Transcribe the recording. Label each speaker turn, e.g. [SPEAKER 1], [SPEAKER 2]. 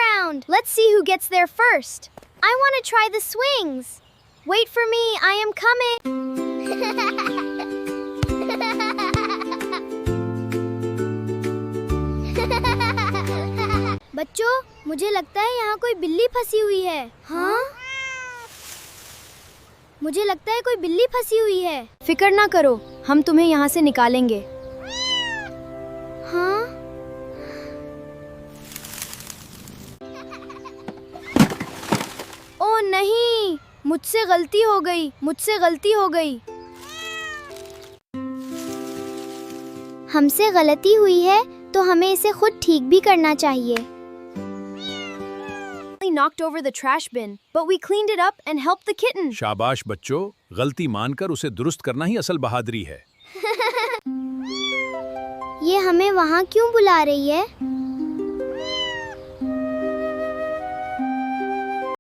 [SPEAKER 1] playground. Let's see who gets there first. I want to try the swings. Wait for me, I am coming. बच्चों, मुझे लगता है यहाँ कोई बिल्ली फंसी हुई है। हाँ? मुझे लगता है कोई बिल्ली फंसी हुई है। फिक्र ना करो, हम तुम्हें यहाँ से निकालेंगे। हाँ? ओह नहीं, मुझसे गलती हो गई, मुझसे गलती हो गई। हमसे गलती हुई है, तो हमें इसे खुद ठीक भी करना चाहिए। Knocked over the trash bin, but we cleaned it up and helped the kitten.
[SPEAKER 2] शाबाश बच्चों, गलती मानकर उसे दुरुस्त करना ही असल बहादुरी है।
[SPEAKER 1] ये हमें वहाँ क्यों बुला रही है?